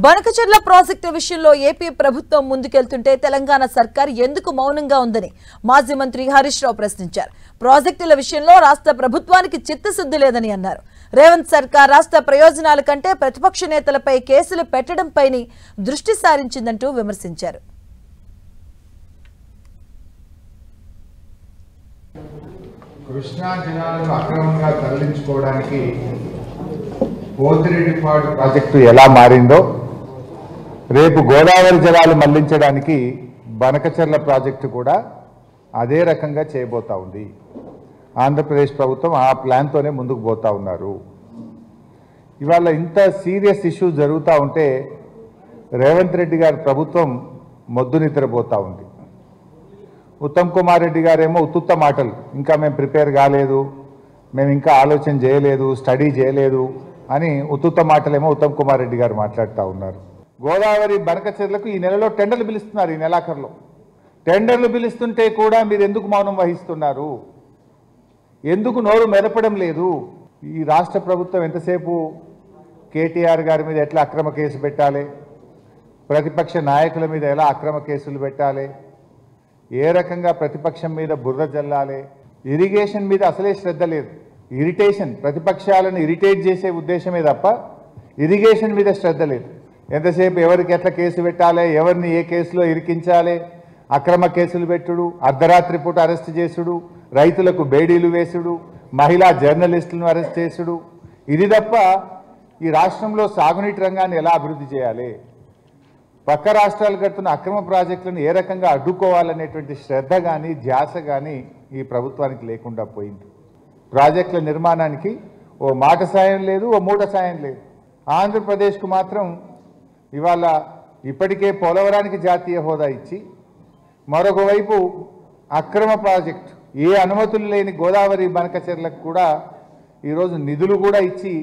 Banakacherla project విషయంలో AP ప్రభుత్వం ముందుకెళ్తుంటే తెలంగాణ సర్కార్ ఎందుకు మౌనంగా ఉందని మాజీ మంత్రి హరీష్ రావు ప్రశ్నించారు. ప్రాజెక్టుల విషయంలో రాష్ట్ర ప్రభుత్వానికి చిత్తశుద్ధి లేదని అన్నారు. రేవంత్ సర్కార్ రాష్ట్ర ప్రయోజనాల కంటే ప్రతిపక్ష నేతలపై కేసులు పెట్టడంపై దృష్టి సారించిందంటూ విమర్శించారు. కృష్ణా జలాలను అక్రమంగా తరలించుకోవడానికి పోతిరెడ్డిపాడు ప్రాజెక్టు ఎలా మారిందో రేపు గోదావరి జలాలు మళ్లించడానికి బనకచెర్ల ప్రాజెక్టు కూడా అదే రకంగా చేయబోతా ఉంది. ఆంధ్రప్రదేశ్ ప్రభుత్వం ఆ ప్లాన్తోనే ముందుకు పోతా ఉన్నారు. ఇవాళ ఇంత సీరియస్ ఇష్యూ జరుగుతూ ఉంటే రేవంత్ రెడ్డి గారి ప్రభుత్వం మొద్దు నిద్రపోతూ ఉంది. ఉత్తమ్ కుమార్ రెడ్డి గారేమో ఉత్తుత్త మాటలు, ఇంకా మేము ప్రిపేర్ కాలేదు, మేము ఇంకా ఆలోచన చేయలేదు, స్టడీ చేయలేదు అని ఉత్తుత్త మాటలేమో ఉత్తమ్ కుమార్ రెడ్డి గారు మాట్లాడుతూ ఉన్నారు. గోదావరి బనకచెర్లకు ఈ నెలలో టెండర్లు పిలుస్తున్నారు. ఈ నెలాఖరులో టెండర్లు పిలుస్తుంటే కూడా మీరు ఎందుకు మౌనం వహిస్తున్నారు? ఎందుకు నోరు మెదపడం లేదు? ఈ రాష్ట్ర ప్రభుత్వం ఎంతసేపు కేటీఆర్ గారి మీద ఎట్లా అక్రమ కేసు పెట్టాలి, ప్రతిపక్ష నాయకుల మీద ఎలా అక్రమ కేసులు పెట్టాలి, ఏ రకంగా ప్రతిపక్షం మీద బుర్ర జల్లాలి, ఇరిగేషన్ మీద అసలే శ్రద్ధ లేదు. ఇరిటేషన్, ప్రతిపక్షాలను ఇరిటేట్ చేసే ఉద్దేశమే తప్ప ఇరిగేషన్ మీద శ్రద్ధ లేదు. ఎంతసేపు ఎవరికి ఎట్లా కేసు పెట్టాలి, ఎవరిని ఏ కేసులో ఇరికించాలి, అక్రమ కేసులు పెట్టుడు, అర్ధరాత్రి పూట అరెస్ట్ చేసుడు, రైతులకు బేడీలు వేసుడు, మహిళా జర్నలిస్టులను అరెస్ట్ చేసుడు, ఇది తప్ప ఈ రాష్ట్రంలో సాగునీటి రంగాన్ని ఎలా అభివృద్ధి చేయాలి, పక్క రాష్ట్రాలు కడుతున్న అక్రమ ప్రాజెక్టులను ఏ రకంగా అడ్డుకోవాలనేటువంటి శ్రద్ధ కానీ ధ్యాస కానీ ఈ ప్రభుత్వానికి లేకుండా పోయింది. ప్రాజెక్టుల నిర్మాణానికి ఓ మాట సాయం లేదు, ఓ మూట సాయం లేదు. ఆంధ్రప్రదేశ్కు మాత్రం ఇవాళ ఇప్పటికే పోలవరానికి జాతీయ హోదా ఇచ్చి మరొక వైపు అక్రమ ప్రాజెక్టు, ఏ అనుమతులు లేని గోదావరి బనకచెర్లకు కూడా ఈరోజు నిధులు కూడా ఇచ్చి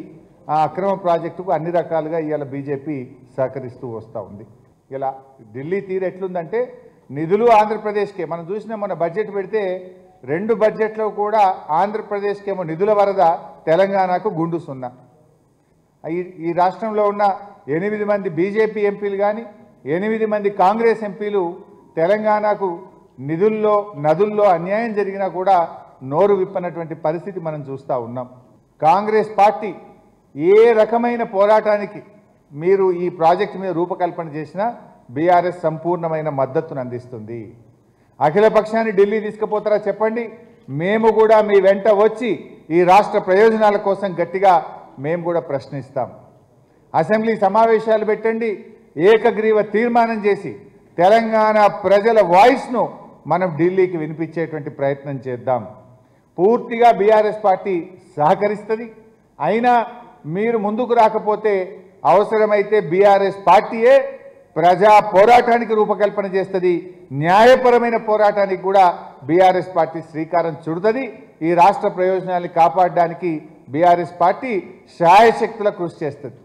ఆ అక్రమ ప్రాజెక్టుకు అన్ని రకాలుగా ఇవాళ బీజేపీ సహకరిస్తూ వస్తూ ఉంది. ఇలా ఢిల్లీ తీరు ఎట్లుందంటే నిధులు ఆంధ్రప్రదేశ్కే. మనం చూసిన మన బడ్జెట్ పెడితే 2 బడ్జెట్లో కూడా ఆంధ్రప్రదేశ్కేమో నిధుల వరద, తెలంగాణకు గుండు సున్నా. ఈ రాష్ట్రంలో ఉన్న 8 మంది బీజేపీ ఎంపీలు కానీ 8 మంది కాంగ్రెస్ ఎంపీలు తెలంగాణకు నిధుల్లో నదుల్లో అన్యాయం జరిగినా కూడా నోరు విప్పనటువంటి పరిస్థితి మనం చూస్తూ ఉన్నాం. కాంగ్రెస్ పార్టీ ఏ రకమైన పోరాటానికి మీరు ఈ ప్రాజెక్టు మీద రూపకల్పన చేసినా బీఆర్ఎస్ సంపూర్ణమైన మద్దతును అందిస్తుంది. అఖిల పక్షాన్ని ఢిల్లీ తీసుకుపోతారా చెప్పండి, మేము కూడా మీ వెంట వచ్చి ఈ రాష్ట్ర ప్రయోజనాల కోసం గట్టిగా మేము కూడా ప్రశ్నిస్తాం. అసెంబ్లీ సమావేశాలు పెట్టండి, ఏకగ్రీవ తీర్మానం చేసి తెలంగాణ ప్రజల వాయిస్ను మనం ఢిల్లీకి వినిపించేటువంటి ప్రయత్నం చేద్దాం. పూర్తిగా బీఆర్ఎస్ పార్టీ సహకరిస్తుంది. అయినా మీరు ముందుకు రాకపోతే అవసరమైతే బీఆర్ఎస్ పార్టీయే ప్రజా పోరాటానికి రూపకల్పన చేస్తుంది. న్యాయపరమైన పోరాటానికి కూడా బీఆర్ఎస్ పార్టీ శ్రీకారం చుడుతుంది. ఈ రాష్ట్ర ప్రయోజనాన్ని కాపాడడానికి బీఆర్ఎస్ పార్టీ శాయశక్తుల కృషి చేస్తుంది.